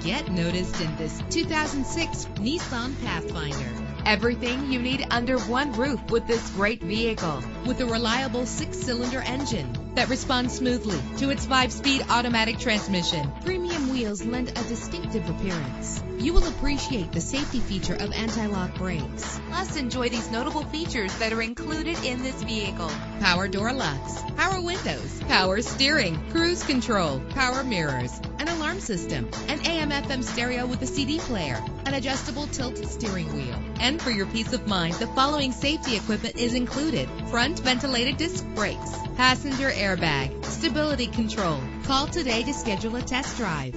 Get noticed in this 2006 Nissan Pathfinder. Everything you need under one roof with this great vehicle. With a reliable 6-cylinder engine that responds smoothly to its 5-speed automatic transmission. Premium wheels lend a distinctive appearance. You will appreciate the safety feature of anti-lock brakes. Plus, enjoy these notable features that are included in this vehicle: power door locks, power windows, power steering, cruise control, power mirrors, an alarm system, an AM/FM stereo with a CD player, an adjustable tilt steering wheel. And for your peace of mind, the following safety equipment is included: front ventilated disc brakes, passenger airbag, stability control. Call today to schedule a test drive.